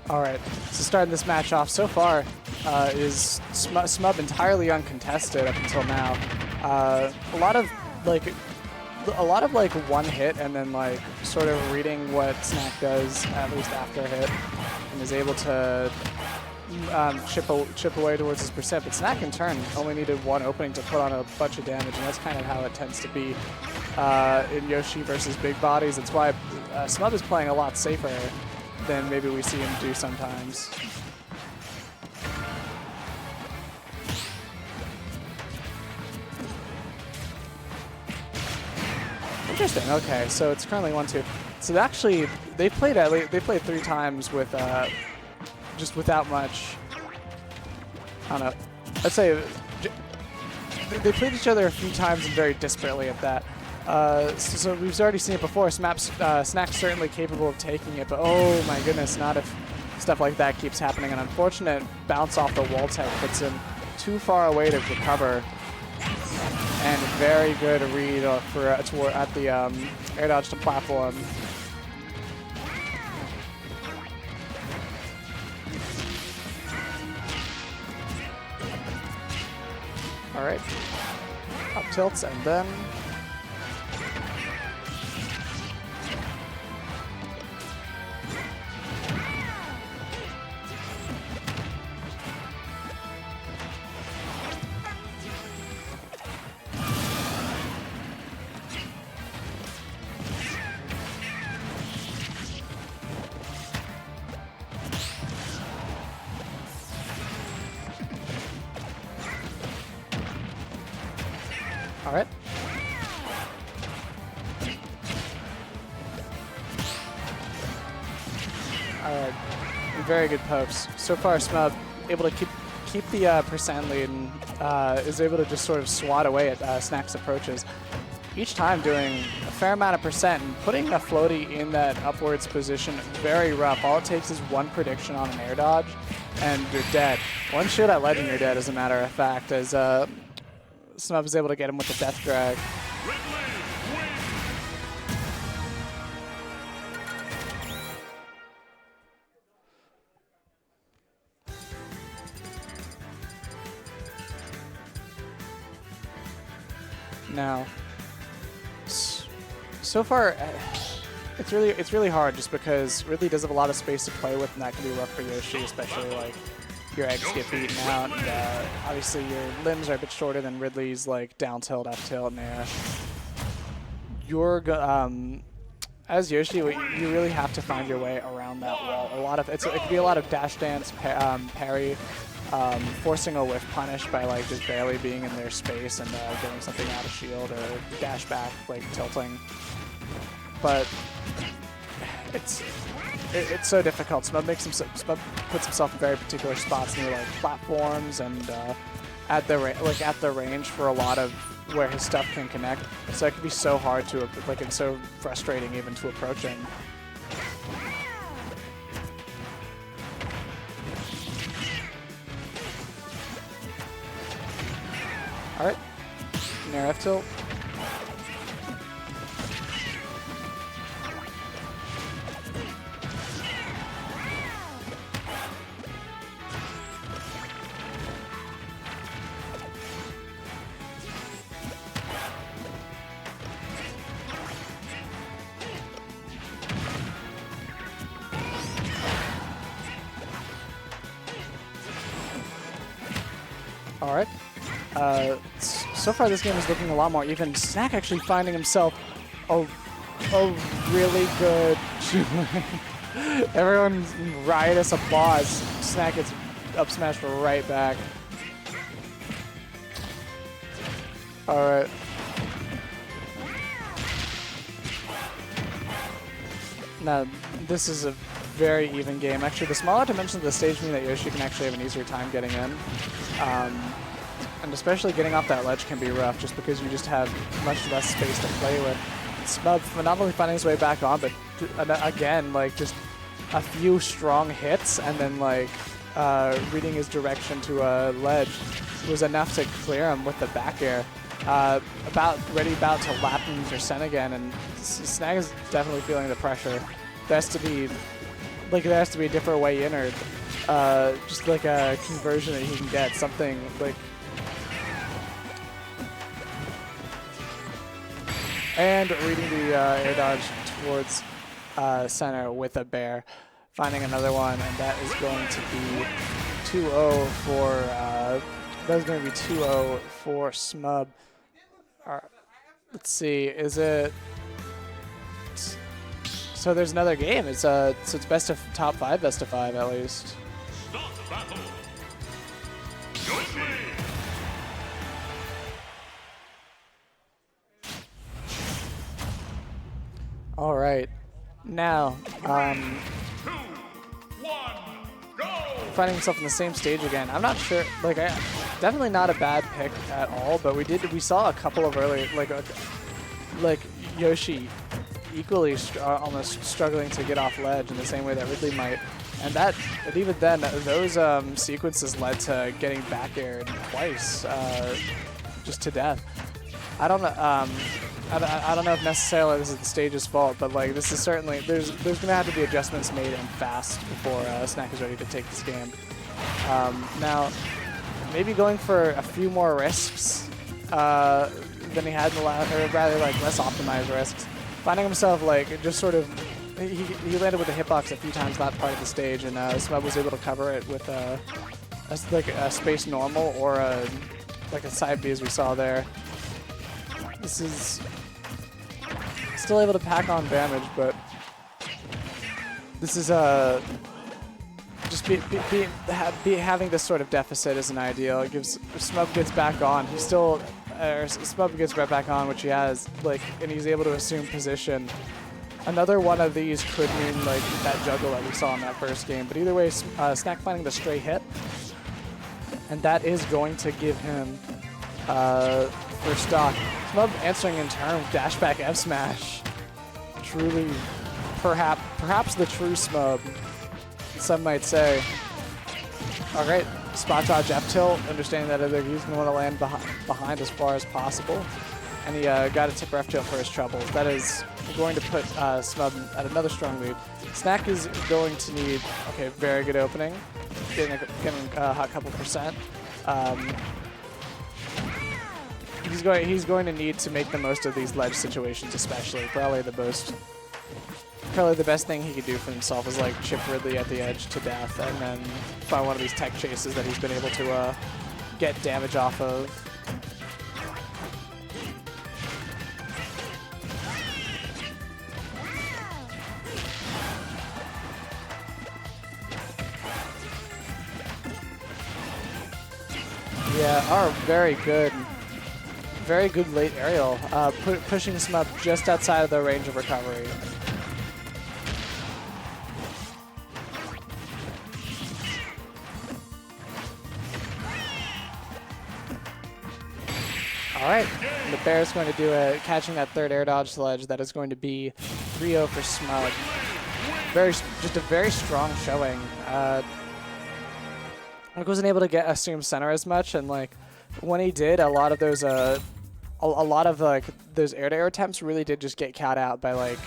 All right, so starting this match off so far is smub entirely uncontested up until now. A lot of like one hit and then like sort of reading what Snack does at least after a hit, and is able to chip away towards his percent. But Snack in turn only needed one opening to put on a bunch of damage, and that's kind of how it tends to be in Yoshi versus big bodies. That's why smub is playing a lot safer than maybe we see him do sometimes. Interesting. Okay, so it's currently 1-2. So actually, they played 3 times with just without much. I don't know. Let's say they played each other a few times and very disparately at that. So we've already seen it before. Snack's certainly capable of taking it, but oh my goodness, not if stuff like that keeps happening. An unfortunate bounce off the wall tech puts him too far away to recover. And very good read at the air dodge to platform. All right, up tilts and then. All right. All right. Very good pokes. So far, smub able to keep the percent lead and is able to just sort of swat away at Snack's approaches. Each time doing a fair amount of percent and putting a floaty in that upwards position, very rough. All it takes is one prediction on an air dodge and you're dead. One shot at ledge and you're dead, as a matter of fact, as smub is able to get him with the death drag. Now, so far, it's really hard just because Ridley does have a lot of space to play with, and that can be rough for Yoshi, especially like your eggs get beaten out, and obviously your limbs are a bit shorter than Ridley's, like down tilt, up tilt, and air. As Yoshi, you really have to find your way around that wall. It could be a lot of dash dance, parry, forcing a whiff punish by like just barely being in their space and getting something out of shield, or dash back, like tilting. But it's so difficult. Smub puts himself in very particular spots near like platforms and at the range for a lot of where his stuff can connect. So it can be so hard to and so frustrating even to approach him. All right, nair F tilt. All right. So far this game is looking a lot more even. Snack actually finding himself a really good everyone's riotous applause. Snack gets up smashed right back. All right. Now this is a very even game. Actually, the smaller dimensions of the stage mean that Yoshi can actually have an easier time getting in. And especially getting off that ledge can be rough just because you just have much less space to play with. Smub not only finding his way back on, but again, like just a few strong hits and then like reading his direction to a ledge was enough to clear him with the back air. About to lap him percent again, and Snag is definitely feeling the pressure. Best to be like there has to be a different way in, or just like a conversion that he can get, something like. And reading the air dodge towards center with a bear, finding another one, and that is going to be 2-0 for that is going to be 2-0 for smub. Let's see, is it? So there's another game. It's so it's best of top 5, best of 5 at least. All right, now finding himself in the same stage again. I'm not sure. Like, definitely not a bad pick at all. But we saw a couple of early like Yoshi equally almost struggling to get off ledge in the same way that Ridley might. And even then, those sequences led to getting back aired twice, just to death. I don't know. I don't know if necessarily this is the stage's fault, but like this is certainly there's gonna have to be adjustments made and fast before Snack is ready to take this game. Now, maybe going for a few more risks than he had in the last, or rather like less optimized risks. Finding himself like just sort of he landed with a hitbox a few times that part of the stage, and smub was able to cover it with like a space normal or like a side B as we saw there. This is still able to pack on damage, but this is just having this sort of deficit isn't ideal. It gives smub gets back on. He still smub gets right back on, which he has and he's able to assume position. Another one of these could mean like that juggle that we saw in that first game. But either way, Snack finding the stray hit, and that is going to give him first stock. Smub answering in turn with dash back F smash. Truly, perhaps the true smub, some might say. All right, spot dodge F tilt, understanding that he's going to want to land behind as far as possible. And he got a tipper F tilt for his troubles. That is going to put smub at another strong lead. Snack is going to need, okay, very good opening, getting a hot couple percent. He's going to need to make the most of these ledge situations, especially. Probably the best thing he could do for himself is like chip Ridley at the edge to death, and then find one of these tech chases that he's been able to get damage off of. Yeah, very good late aerial, pushing smub just outside of the range of recovery. All right, and the bear is going to do catching that third air dodge ledge. That is going to be 3-0 for smub. Just a very strong showing. Wasn't able to assume center as much, and like when he did, a lot of those those air-to-air attempts really did just get caught out by like